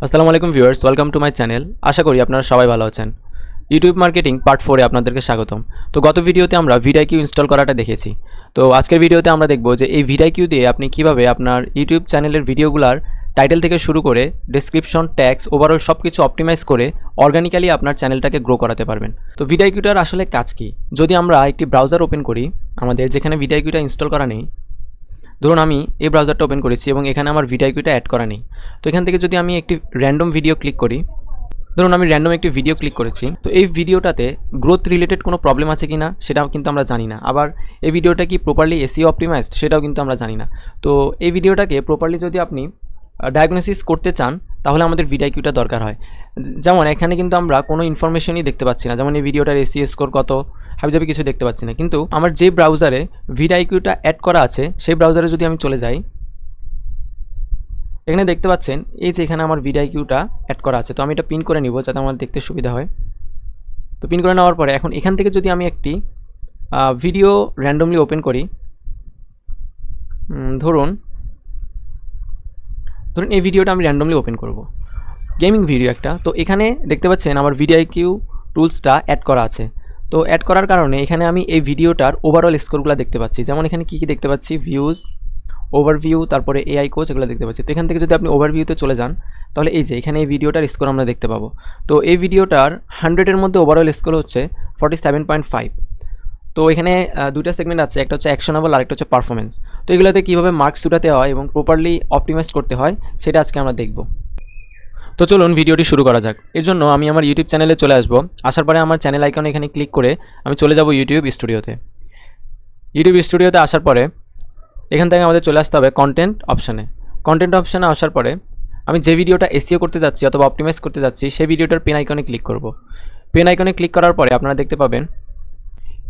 আসসালামু আলাইকুম viewers, welcome to my channel. আশা করি আপনারা সবাই ভালো আছেন। ইউটিউব মার্কেটিং পার্ট 4 এ আপনাদেরকে স্বাগতম। তো গত ভিডিওতে আমরা ভিডিআইকিউ ইনস্টল করাটা দেখেছি। তো আজকের ভিডিওতে আমরা দেখব যে এই ভিডিআইকিউ দিয়ে আপনি কিভাবে আপনার ইউটিউব চ্যানেলের ভিডিওগুলোর টাইটেল থেকে শুরু করে ডেসক্রিপশন, ট্যাগস, ওভারঅল সব কিছু অপটিমাইজ করে অর্গানিক্যালি আপনার চ্যানেলটাকে গ্রো করাতে পারবেন। তো ভিডিআইকিউটার আসলে কাজ কী? যদি আমরা একটি ব্রাউজার ওপেন করি, আমাদের যেখানে ভিডিআইকিউটা ইনস্টল করা নেই, ধরুন আমি এই ব্রাউজারটা ওপেন করেছি এবং এখানে আমার ভিডিআইকিউটা অ্যাড করা নেই। তো এখান থেকে যদি আমি একটি র্যান্ডম ভিডিও ক্লিক করি, ধরুন আমি র্যান্ডম একটি ভিডিও ক্লিক করেছি, তো এই ভিডিওটাতে গ্রোথ রিলেটেড কোনো প্রবলেম আছে কি না সেটাও কিন্তু আমরা জানি না। আবার এই ভিডিওটা কি প্রপারলি এসইও অপটিমাইজড সেটাও কিন্তু আমরা জানি না। তো এই ভিডিওটাকে প্রপারলি যদি আপনি ডায়াগনোসিস করতে চান তাহলে আমাদের ভিডিআইকিউটা দরকার হয়। যেমন এখানে কিন্তু আমরা কোনো ইনফরমেশনই দেখতে পাচ্ছি না, যেমন এই ভিডিওটার এসইও স্কোর কত, হাবিজাবি কিছু দেখতে পাচ্ছি না। কিন্তু আমার যে ব্রাউজারে ভিডিআইকিউটা অ্যাড করা আছে সেই ব্রাউজারে যদি আমি চলে যাই, এখানে দেখতে পাচ্ছেন এই যে এখানে আমার ভিডিআইকিউটা অ্যাড করা আছে। তো আমি এটা পিন করে নিব যাতে আমার দেখতে সুবিধা হয়। তো পিন করে নেওয়ার পরে এখন এখান থেকে যদি আমি একটি ভিডিও র্যান্ডমলি ওপেন করি, ধরুন এই ভিডিওটা আমি র্যান্ডমলি ওপেন করব, গেমিং ভিডিও একটা। তো এখানে দেখতে পাচ্ছেন আমার ভিডিআইকিউ টুলসটা অ্যাড করা আছে। তো অ্যাড করার কারণে এখানে আমি এই ভিডিওটার ওভারঅল স্কোরগুলো দেখতে পাচ্ছি। যেমন এখানে কী কী দেখতে পাচ্ছি, ভিউজ, ওভারভিউ, তারপরে এআই কোচ, এগুলো দেখতে পাচ্ছি। তো এখান থেকে যদি আপনি ওভারভিউতে চলে যান তাহলে এই যে এখানে এই ভিডিওটার স্কোর আমরা দেখতে পাবো। তো এই ভিডিওটার 100-এর মধ্যে ওভারঅল স্কোর হচ্ছে 47.5। তো এখানে দুইটা সেগমেন্ট আছে, একটা হচ্ছে অ্যাকশনেবল আর একটা হচ্ছে পারফরমেন্স। তো এগুলোতে কীভাবে মার্কস উঠাতে হয় এবং প্রপারলি অপটিমাইজ করতে হয় সেটা আজকে আমরা দেখব। তো চলুন ভিডিওটি শুরু করা যাক। এর জন্য আমি আমার ইউটিউব চ্যানেলে চলে আসবো। আসার পরে আমার চ্যানেল আইকনে এখানে ক্লিক করে আমি চলে যাব ইউটিউব স্টুডিওতে। ইউটিউব স্টুডিওতে আসার পরে এখান থেকে আমাদের চলে আসতে হবে কন্টেন্ট অপশানে। কন্টেন্ট অপশানে আসার পরে আমি যে ভিডিওটা এসইও করতে যাচ্ছি অথবা অপটিমাইজ করতে যাচ্ছি সেই ভিডিওটার পেন আইকনে ক্লিক করব। পেন আইকনে ক্লিক করার পরে আপনারা দেখতে পাবেন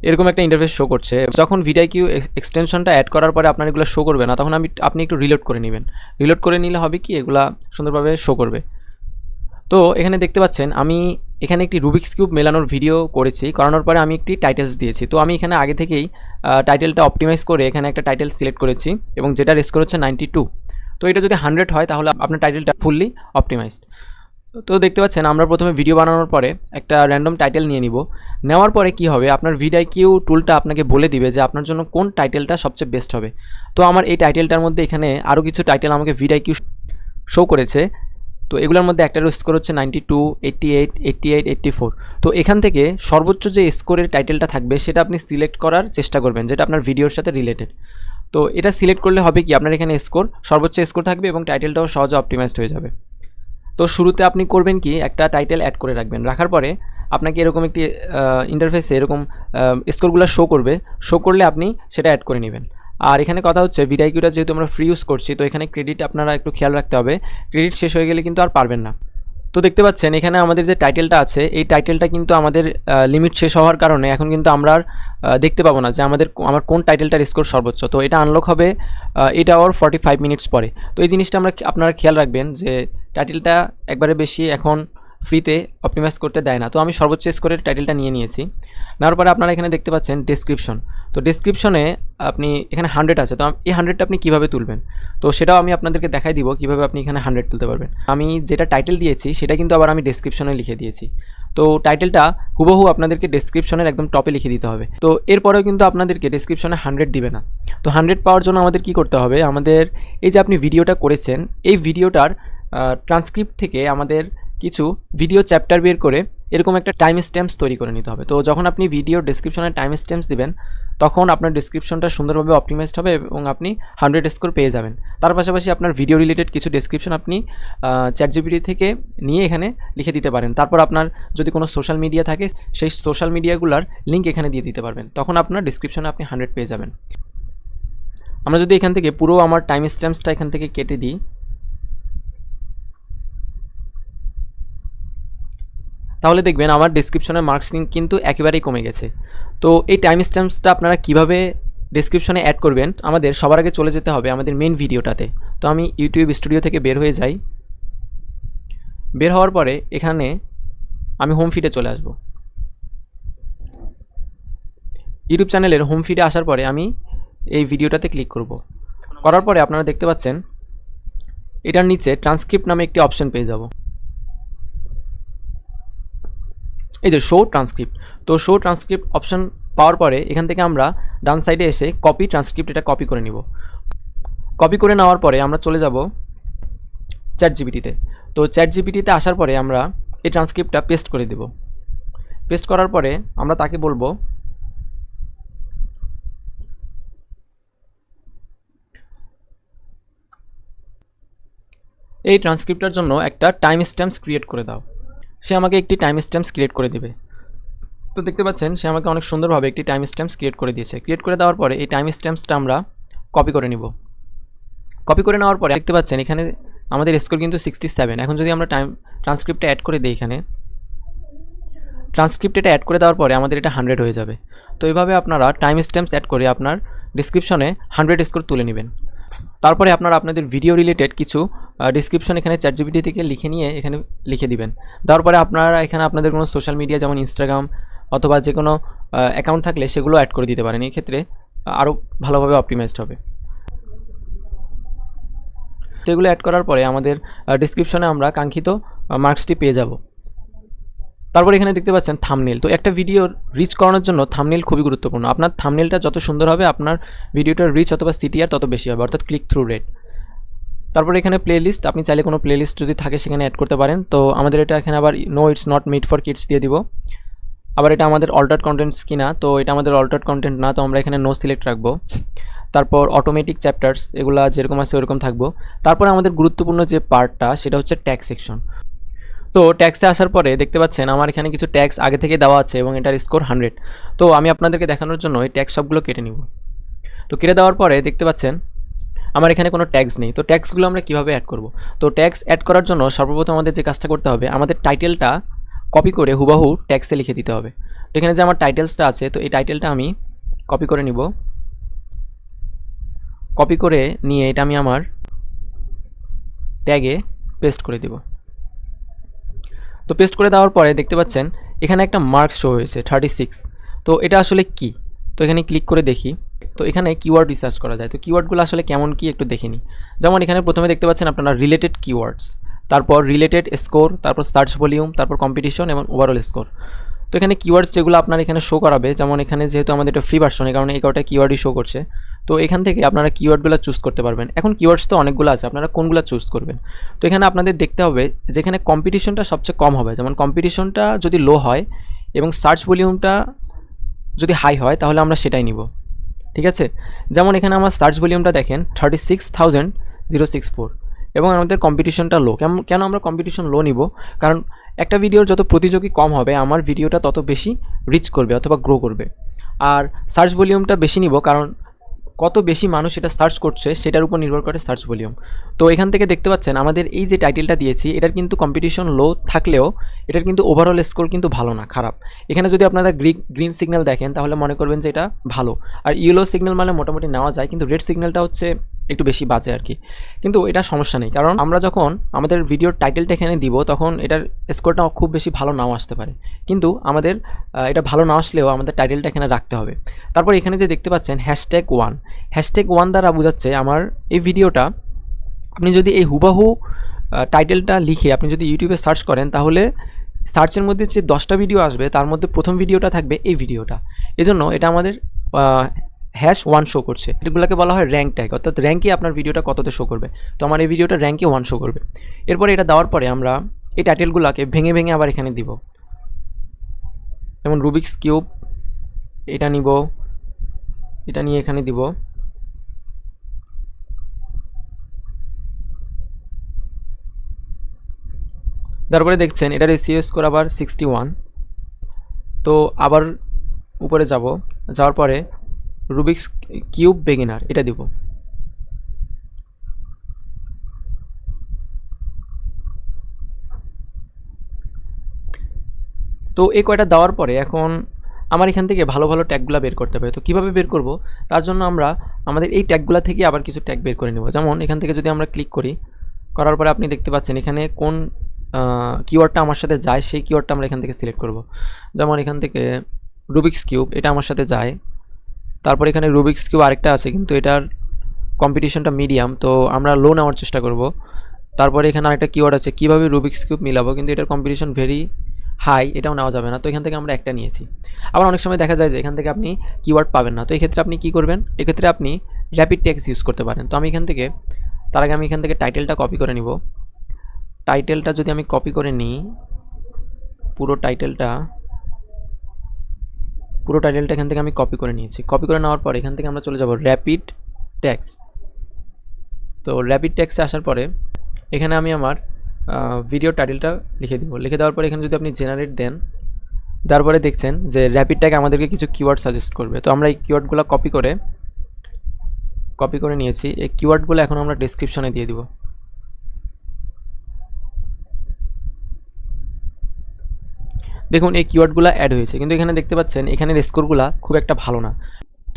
এরকম একটা ইন্টারফেস শো করছে। যখন ভিডিআইকিউ এক্সটেনশনটা অ্যাড করার পরে আপনার এগুলো শো করবে না, তখন আপনি একটু রিলোড করে নেবেন। রিলোড করে নিলে হবে কি, এগুলা সুন্দরভাবে শো করবে। তো এখানে দেখতে পাচ্ছেন আমি এখানে একটি রুবিক্স কিউব মেলানোর ভিডিও করেছি, করানোর পরে আমি একটি টাইটেলস দিয়েছি। তো আমি এখানে আগে থেকেই টাইটেলটা অপটিমাইজ করে এখানে একটা টাইটেল সিলেক্ট করেছি এবং যেটার স্কোর হচ্ছে 92। তো এটা যদি 100 হয় তাহলে আপনার টাইটেলটা ফুললি অপটিমাইজড। তো দেখতে পাচ্ছেন আমরা প্রথমে ভিডিও বানানোর পরে একটা র্যান্ডম টাইটেল নিয়ে নিব। নেওয়ার পরে কি হবে, আপনার ভিডিআইকিউ টুলটা আপনাকে বলে দিবে যে আপনার জন্য কোন টাইটেলটা সবচেয়ে বেস্ট হবে। তো আমার এই টাইটেলটার মধ্যে এখানে আরও কিছু টাইটেল আমাকে ভিডিআইকিউ শো করেছে। তো এগুলোর মধ্যে একটার স্কোর হচ্ছে 92, 88, 88, 84। তো এখান থেকে সর্বোচ্চ যে স্কোরের টাইটেলটা থাকবে সেটা আপনি সিলেক্ট করার চেষ্টা করবেন, যেটা আপনার ভিডিওর সাথে রিলেটেড। তো এটা সিলেক্ট করলে হবে কি, আপনার এখানে সর্বোচ্চ স্কোর থাকবে এবং টাইটেলটাও সহজে অপটিমাইজড হয়ে যাবে। তো শুরুতে আপনি করবেন কি, একটা টাইটেল অ্যাড করে রাখবেন। রাখার পরে আপনাকে এরকম একটি ইন্টারফেসে এরকম স্কোরগুলো শো করবে। শো করলে আপনি সেটা অ্যাড করে নেবেন। আর এখানে কথা হচ্ছে ভিডিআইকিউটা যেহেতু আমরা ফ্রি ইউজ করছি, তো এখানে ক্রেডিট আপনারা একটু খেয়াল রাখতে হবে। ক্রেডিট শেষ হয়ে গেলে কিন্তু আর পারবেন না। তো দেখতে পাচ্ছেন এখানে আমাদের যে টাইটেলটা আছে এই টাইটেলটা কিন্তু আমাদের লিমিট শেষ হওয়ার কারণে এখন কিন্তু আমরা আর দেখতে পাবো না যে আমার কোন টাইটেলটার স্কোর সর্বোচ্চ। তো এটা আনলক হবে 8 আওয়ার 45 মিনিটস পরে। তো এই জিনিসটা আপনারা খেয়াল রাখবেন যে টাইটেলটা একবারে বেশি এখন ফ্রিতে অপটিমাইজ করতে দেয় না। তো আমি সর্বোচ্চ স্কোরের টাইটেলটা নিয়েছি। নেওয়ার পরে আপনারা এখানে দেখতে পাচ্ছেন ডেসক্রিপশন। তো ডেসক্রিপশনে আপনি এখানে 100 আছে। তো এই 100টা আপনি কীভাবে তুলবেন, তো সেটাও আমি আপনাদেরকে দেখাই দিব কীভাবে আপনি এখানে 100 তুলতে পারবেন। আমি যেটা টাইটেল দিয়েছি সেটা কিন্তু আবার আমি ডেসক্রিপশনে লিখে দিয়েছি। তো টাইটেলটা হুবহু আপনাদেরকে ডেসক্রিপশনের একদম টপে লিখে দিতে হবে। তো এরপরেও কিন্তু আপনাদেরকে ডেসক্রিপশনে 100 দিবে না। তো 100 পাওয়ার জন্য আমাদের কি করতে হবে, আমাদের এই যে আপনি ভিডিওটা করেছেন এই ভিডিওটার ট্রান্সক্রিপ্ট থেকে আমাদের কিছু ভিডিও চ্যাপ্টার বের করে এরকম একটা টাইম স্ট্যাম্পস তৈরি করে নিতে হবে। তো যখন আপনি ভিডিও ডেসক্রিপশনে টাইম স্ট্যাম্পস দিবেন তখন আপনার ডেসক্রিপশনটা সুন্দরভাবে অপটিমাইজড হবে এবং আপনি 100 স্কোর পেয়ে যাবেন। তার পাশাপাশি আপনার ভিডিও রিলেটেড কিছু ডেসক্রিপশন আপনি চ্যাটজিপিটি থেকে নিয়ে এখানে লিখে দিতে পারেন। তারপর আপনার যদি কোনো সোশ্যাল মিডিয়া থাকে সেই সোশ্যাল মিডিয়াগুলোর লিঙ্ক এখানে দিয়ে দিতে পারবেন, তখন আপনার ডেসক্রিপশনে আপনি 100 পেয়ে যাবেন। আমরা যদি এখান থেকে পুরো আমার টাইম স্ট্যাম্পসটা এখান থেকে কেটে দিই তাহলে দেখবেন আমার ডেসক্রিপশনের মার্কস কিন্তু একেবারেই কমে গেছে। তো এই টাইম স্ট্যাম্পসটা আপনারা কীভাবে ডেসক্রিপশনে অ্যাড করবেন, আমাদের সবার আগে চলে যেতে হবে আমাদের মেন ভিডিওটাতে। তো আমি ইউটিউব স্টুডিও থেকে বের হয়ে যাই। বের হওয়ার পরে এখানে আমি হোম ফিডে চলে আসব। ইউটিউব চ্যানেলের হোম ফিডে আসার পরে আমি এই ভিডিওটাতে ক্লিক করব। করার পরে আপনারা দেখতে পাচ্ছেন এটার নিচে ট্রান্সক্রিপ্ট নামে একটি অপশন পেয়ে যাব। এই যে শো ট্রান্সক্রিপ্ট, তো শো ট্রান্সক্রিপ্ট অপশন পাওয়ার পরে এখান থেকে আমরা ডান সাইডে এসে কপি ট্রান্সক্রিপ্ট এটা কপি করে নিব। কপি করে নেওয়ার পরে আমরা চলে যাব চ্যাট জিপিটিতে। তো চ্যাট জিপিটিতে আসার পরে আমরা এই ট্রান্সক্রিপ্টটা পেস্ট করে দেব। পেস্ট করার পরে আমরা তাকে বলবো এই ট্রান্সক্রিপ্টার জন্য একটা টাইম স্ট্যাম্পস ক্রিয়েট করে দাও। সে আমাকে একটি টাইম স্ট্যাম্পস ক্রিয়েট করে দেবে। তো দেখতে পাচ্ছেন সে আমাকে অনেক সুন্দরভাবে একটি টাইম স্ট্যাম্পস ক্রিয়েট করে দিয়েছে। ক্রিয়েট করে দেওয়ার পরে এই টাইম স্ট্যাম্পসটা আমরা কপি করে নিব। কপি করে নেওয়ার পরে দেখতে পাচ্ছেন এখানে আমাদের স্কোর কিন্তু 67। এখন যদি আমরা ট্রান্সক্রিপ্টটা অ্যাড করে দিই, এখানে ট্রান্সক্রিপ্ট এটা অ্যাড করে দেওয়ার পরে আমাদের এটা 100 হয়ে যাবে। তো এইভাবে আপনারা টাইম স্ট্যাম্পস অ্যাড করে আপনার ডিসক্রিপশনে 100 স্কোর তুলে নেবেন। তারপরে আপনারা আপনাদের ভিডিও রিলেটেড কিছু ডিসক্রিপশন এখানে চ্যাট জিপিটি থেকে লিখে নিয়ে এখানে লিখে দিবেন। দেওয়ার পরে আপনারা এখানে আপনাদের কোনো সোশ্যাল মিডিয়া যেমন ইনস্টাগ্রাম অথবা যে কোনো অ্যাকাউন্ট থাকলে সেগুলো অ্যাড করে দিতে পারেন। এই ক্ষেত্রে আরও ভালোভাবে অপটিমাইজড হবে। তো এগুলো অ্যাড করার পরে আমাদের ডিসক্রিপশনে আমরা কাঙ্ক্ষিত মার্কসটি পেয়ে যাব। তারপর এখানে দেখতে পাচ্ছেন থাম্বনেল। তো একটা ভিডিওর রিচ করানোর জন্য থাম্বনেল খুবই গুরুত্বপূর্ণ। আপনার থাম্বনেলটা যত সুন্দর হবে আপনার ভিডিওটার রিচ অথবা সিটিআর তত বেশি হবে, অর্থাৎ ক্লিক থ্রু রেট। তারপর এখানে প্লেলিস্ট, আপনি চাইলে কোনো প্লেলিস্ট যদি থাকে সেখানে অ্যাড করতে পারেন। তো আমাদের এটা এখানে আবার no it's not made for kids দিয়ে দিব। আবার এটা আমাদের অল্টার্ড কন্টেন্টস কিনা, তো এটা আমাদের অল্টার্ড কন্টেন্ট না, তো আমরা এখানে নো সিলেক্ট রাখবো। তারপর অটোমেটিক চ্যাপ্টার্স, এগুলা যেরকম আছে ওরকম থাকবো। তারপরে আমাদের গুরুত্বপূর্ণ যে পার্টটা সেটা হচ্ছে ট্যাগ সেকশন। তো ট্যাক্সে আসার পরে দেখতে পাচ্ছেন আমার এখানে কিছু ট্যাক্স আগে থেকে দেওয়া আছে এবং এটার স্কোর 100। তো আমি আপনাদেরকে দেখানোর জন্য এই ট্যাক্স সবগুলো কেটে নিব। তো কেটে দেওয়ার পরে দেখতে পাচ্ছেন আমার এখানে কোনো ট্যাক্স নেই। তো ট্যাক্সগুলো আমরা কীভাবে অ্যাড করব? তো ট্যাক্স অ্যাড করার জন্য সর্বপ্রথম আমাদের যে কাজটা করতে হবে, আমাদের টাইটেলটা কপি করে হুবাহু ট্যাক্সে লিখে দিতে হবে। তো এখানে যে আমার টাইটেলসটা আছে, তো এই টাইটেলটা আমি কপি করে নিব। কপি করে নিয়ে এটা আমি আমার ট্যাগে পেস্ট করে দিব। তো পেস্ট করে দেওয়ার পরে দেখতে পাচ্ছেন এখানে একটা মার্কস শো হয়েছে 36। তো এটা আসলে কি? তো এখানে ক্লিক করে দেখি। তো এখানে কিওয়ার্ড রিসার্চ করা যায়। তো কিওয়ার্ডগুলো আসলে কেমন কি একটু দেখে নিই। যেমন এখানে প্রথমে দেখতে পাচ্ছেন আপনারা রিলেটেড কিওয়ার্ডস, তারপর রিলেটেড স্কোর, তারপর সার্চ ভলিউম, তারপর কম্পিটিশন এবং ওভারঅল স্কোর। তো এখানে কিওয়ার্ডস যেগুলো আপনার এখানে শো করাবে, যেমন এখানে যেহেতু আমাদের এটা ফ্রি ভার্সন, এই কারণে এই কটা কিওয়ার্ডই শো করছে। তো এখান থেকে আপনারা কিওয়ার্ডগুলো চুজ করতে পারবেন। এখন কিওয়ার্ডস তো অনেকগুলো আছে, আপনারা কোনগুলো চুজ করবেন? তো এখানে আপনাদের দেখতে হবে যেখানে কম্পিটিশনটা সবচেয়ে কম হবে, যেমন কম্পিটিশনটা যদি লো হয় এবং সার্চ ভলিউমটা যদি হাই হয় তাহলে আমরা সেটাই নিব। ঠিক আছে, যেমন এখানে আমার সার্চ ভলিউমটা দেখেন 36,064 এবং আমাদের কম্পিটিশনটা লো। কেন আমরা কম্পিটিশন লো নিব? কারণ একটা ভিডিওর যত প্রতিযোগী কম হবে আমার ভিডিওটা তত বেশি রিচ করবে অথবা গ্রো করবে। আর সার্চ ভলিউমটা বেশি নিব কারণ কত বেশি মানুষ এটা সার্চ করছে সেটার উপর নির্ভর করে সার্চ ভলিউম। তো এখান থেকে দেখতে পাচ্ছেন আমাদের এই যে টাইটেলটা দিয়েছি এটার কিন্তু কম্পিটিশন লো থাকলেও এটার কিন্তু ওভারঅল স্কোর কিন্তু ভালো না, খারাপ। এখানে যদি আপনারা গ্রিন সিগন্যাল দেখেন তাহলে মনে করবেন যে এটা ভালো, আর ইয়েলো সিগন্যাল মানে মোটামুটি নেওয়া যায়, কিন্তু রেড সিগন্যালটা হচ্ছে একটু বেশি বাজে আর কি। কিন্তু এটা সমস্যা নেই, কারণ আমরা যখন আমাদের ভিডিওর টাইটেলটা এখানে দিব তখন এটার স্কোরটা খুব বেশি ভালো নাও আসতে পারে, কিন্তু আমাদের এটা ভালো না আসলেও আমাদের টাইটেলটা এখানে রাখতে হবে। তারপর এখানে যে দেখতে পাচ্ছেন #1 দ্বারা বোঝাচ্ছে আমার এই ভিডিওটা, আপনি যদি এই হুবাহু টাইটেলটা লিখে আপনি যদি ইউটিউবে সার্চ করেন তাহলে সার্চের মধ্যে যে 10টা ভিডিও আসবে তার মধ্যে প্রথম ভিডিওটা থাকবে এই ভিডিওটা। এজন্য এটা আমাদের #1 শো করছে। এগুলোকে বলা হয় র্যাঙ্ক ট্যাগ, অর্থাৎ র্যাঙ্কে আপনার ভিডিওটা কততে শো করবে। তো আমার এই ভিডিওটা র্যাঙ্কে 1 শো করবে। এরপরে এটা দেওয়ার পরে আমরা এই টাইটেলগুলোকে ভেঙে ভেঙে আবার এখানে দিব। যেমন রুবিক্স কিউব এটা নিব, এটা নিয়ে এখানে দিব। তারপরে দেখছেন এটার এসইও স্কোর আবার 61। তো আবার উপরে যাওয়ার পরে রুবিক্স কিউব বিগিনার এটা দিব। তো এই কয়টা দেওয়ার পরে এখন আমার এখান থেকে ভালো ভালো ট্যাগগুলো বের করতে হবে। তো কীভাবে বের করব? তার জন্য আমরা আমাদের এই ট্যাগগুলো থেকে আবার কিছু ট্যাগ বের করে নেব। যেমন এখান থেকে যদি আমরা ক্লিক করার পরে আপনি দেখতে পাচ্ছেন এখানে কোন কিওয়ার্ডটা আমার সাথে যায় সেই কিওয়ার্ডটা আমরা এখান থেকে সিলেক্ট করব। যেমন এখান থেকে রুবিক্স কিউব এটা আমার সাথে যায়। তারপর এখানে রুবিক্স কিউব আরেকটা আছে কিন্তু এটার কম্পিটিশনটা মিডিয়াম, তো আমরা লো নেওয়ার চেষ্টা করব। তারপরে এখানে আরেকটা কিওয়ার্ড আছে কীভাবে রুবিক্স কিউব মিলাবো, কিন্তু এটার কম্পিটিশন ভেরি হাই, এটাও নেওয়া যাবে না। তো এখান থেকে আমরা একটা নিয়েছি। আবার অনেক সময় দেখা যায় যে এখান থেকে আপনি কিওয়ার্ড পাবেন না, তো এক্ষেত্রে আপনি কী করবেন, এক্ষেত্রে আপনি র্যাপিড টেক্সট ইউজ করতে পারেন। তো আমি এখান থেকে এখান থেকে টাইটেলটা কপি করে নিব। টাইটেলটা যদি আমি কপি করে নিই, পুরো টাইটেলটা এখান থেকে আমি কপি করে নিয়েছি। কপি করে নেওয়ার পর এখান থেকে আমরা চলে যাব র্যাপিড টেক্সট। তো র্যাপিড টেক্সটে আসার পরে এখানে আমি আমার ভিডিও টাইটেলটা লিখে দিব। লিখে দেওয়ার পরে এখানে যদি আপনি জেনারেট দেন, তারপরে দেখছেন যে র্যাপিড ট্যাগ আমাদেরকে কিছু কিওয়ার্ড সাজেস্ট করবে। তো আমরা এই কিওয়ার্ডগুলো কপি করে নিয়েছি। এই কিওয়ার্ডগুলো এখন আমরা ডেসক্রিপশনে দিয়ে দিব। দেখুন এই কিওয়ার্ডগুলো অ্যাড হয়েছে, কিন্তু এখানে দেখতে পাচ্ছেন এখানের স্কোরগুলো খুব একটা ভালো না।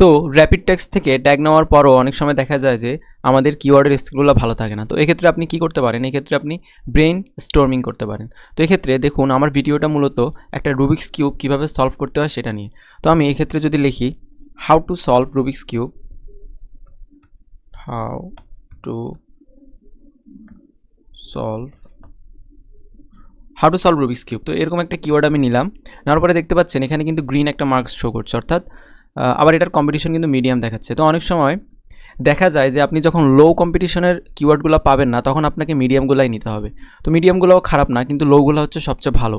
তো র্যাপিড টেক্সট থেকে ট্যাগ নেওয়ার পরও অনেক সময় দেখা যায় যে আমাদের কিওয়ার্ডের স্কোরগুলো ভালো থাকে না। তো এক্ষেত্রে আপনি কি করতে পারেন, এক্ষেত্রে আপনি ব্রেন স্টর্মিং করতে পারেন। তো এক্ষেত্রে দেখুন আমার ভিডিওটা মূলত একটা রুবিক্স কিউব কীভাবে সলভ করতে হয় সেটা নিয়ে। তো আমি এক্ষেত্রে যদি লিখি how to solve Rubik's cube, how to solve Rubik's cube, তো এরকম একটা কিওয়ার্ড আমি নিলাম। নেওয়ার পরে দেখতে পাচ্ছেন এখানে কিন্তু গ্রিন একটা মার্কস শো করছে, অর্থাৎ আবার এটার কম্পিটিশন কিন্তু মিডিয়াম দেখাচ্ছে। তো অনেক সময় দেখা যায় যে আপনি যখন লো কম্পিটিশনের কিওয়ার্ডগুলো পাবেন না, তখন আপনাকে মিডিয়ামগুলাই নিতে হবে। তো মিডিয়ামগুলোও খারাপ না, কিন্তু লোগুলো হচ্ছে সবচেয়ে ভালো।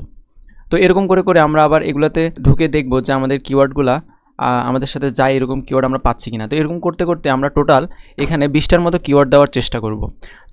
তো এরকম করে করে আমরা আবার এগুলোতে ঢুকে দেখব যে আমাদের কিওয়ার্ডগুলো আমাদের সাথে যায় এরকম কিওয়ার্ড আমরা পাচ্ছি কিনা। তো এরকম করতে করতে আমরা টোটাল এখানে 20টার মতো কিওয়ার্ড দেওয়ার চেষ্টা করব।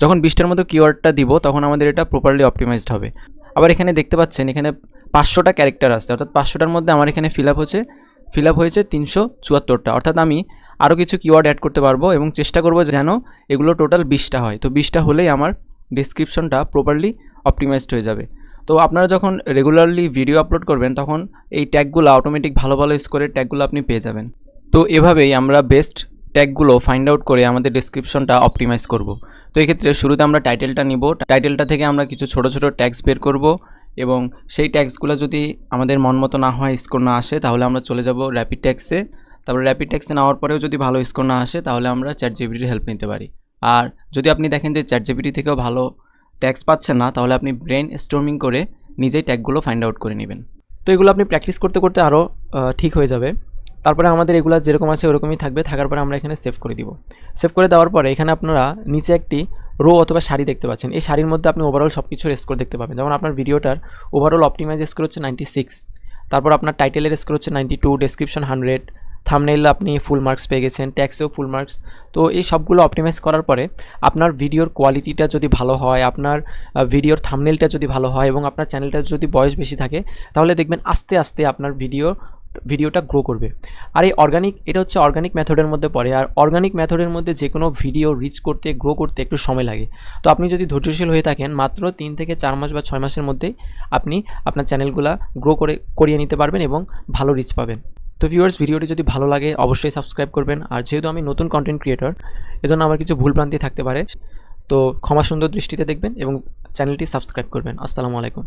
যখন 20টার মতো কিওয়ার্ডটা দিব তখন আমাদের এটা প্রপারলি অপটিমাইজড হবে। আবার এখানে দেখতে পাচ্ছেন এখানে 500টা ক্যারেক্টার আছে, অর্থাৎ 500টার মধ্যে আমার এখানে ফিল আপ হয়েছে 374টা, অর্থাৎ আমি আরও কিছু কিওয়ার্ড অ্যাড করতে পারবো এবং চেষ্টা করবো যেন এগুলো টোটাল 20টা হয়। তো 20টা হলেই আমার ডেসক্রিপশনটা প্রপারলি অপটিমাইজড হয়ে যাবে। তো আপনারা যখন রেগুলারলি ভিডিও আপলোড করবেন তখন এই ট্যাগগুলো অটোমেটিক ভালো স্কোরের ট্যাগগুলো আপনি পেয়ে যাবেন। তো এভাবেই আমরা বেস্ট ট্যাগগুলো ফাইন্ড আউট করে আমাদের ডেসক্রিপশনটা অপটিমাইজ করব। তো এক্ষেত্রে শুরুতে আমরা টাইটেলটা নিব, টাইটেলটা থেকে আমরা কিছু ছোট ছোট ট্যাগস বের করব এবং সেই ট্যাগসগুলো যদি আমাদের মন মতো না হয়, স্কোর না আসে, তাহলে আমরা চলে যাব র্যাপিড ট্যাক্সে। তারপরে র্যাপিড ট্যাক্সে নেওয়ার পরেও যদি ভালো স্কোর না আসে তাহলে আমরা চ্যাটজিপিটির হেল্প নিতে পারি। আর যদি আপনি দেখেন যে চ্যাটজিপিটি থেকেও ভালো ট্যাগস পাচ্ছেন না, তাহলে আপনি ব্রেন স্টর্মিং করে নিজেই ট্যাগগুলো ফাইন্ড আউট করে নেবেন। তো এগুলো আপনি প্র্যাকটিস করতে করতে আরও ঠিক হয়ে যাবে। তারপরে আমাদের এগুলো যেরকম আছে ওরকমই থাকবে, থাকার পরে আমরা এখানে সেভ করে দিব। সেভ করে দেওয়ার পরে এখানে আপনারা নিচে একটি রো অথবা সারি দেখতে পাচ্ছেন। এই সারির মধ্যে আপনি ওভারঅল সব কিছুর স্কোর দেখতে পাবেন। যেমন আপনার ভিডিওটার ওভারঅল অপটিমাইজ স্কোর হচ্ছে 96, তারপর আপনার টাইটেলের স্কোর হচ্ছে 92, ডেসক্রিপশন 100, থাম্বনেইল আপনি ফুল মার্কস পেয়ে গেছেন, ট্যাক্সেও ফুল মার্কস। তো এই সবগুলো অপটিমাইজ করার পরে আপনার ভিডিওর কোয়ালিটিটা যদি ভালো হয়, আপনার ভিডিওর থাম্বনেইলটা যদি ভালো হয় এবং আপনার চ্যানেলটা যদি বয়স বেশি থাকে, তাহলে দেখবেন আস্তে আস্তে আপনার ভিডিওটা গ্রো করবে। আর এই এটা হচ্ছে অর্গানিক মেথডের মধ্যে পড়ে। আর অর্গানিক মেথডের মধ্যে যে কোনো ভিডিও রিচ করতে, গ্রো করতে একটু সময় লাগে। তো আপনি যদি ধৈর্যশীল হয়ে থাকেন, মাত্র 3 থেকে 4 মাস বা 6 মাসের মধ্যেই আপনি আপনার চ্যানেলগুলো গ্রো করিয়ে নিতে পারবেন এবং ভালো রিচ পাবেন। তো ভিউয়ার্স, ভিডিওটি যদি ভালো লাগে অবশ্যই সাবস্ক্রাইব করবেন। আর যেহেতু আমি নতুন কন্টেন্ট ক্রিয়েটর, এজন্য আমার কিছু ভুলভ্রান্তি থাকতে পারে, তো ক্ষমা সুন্দর দৃষ্টিতে দেখবেন এবং চ্যানেলটি সাবস্ক্রাইব করবেন। আসসালামু আলাইকুম।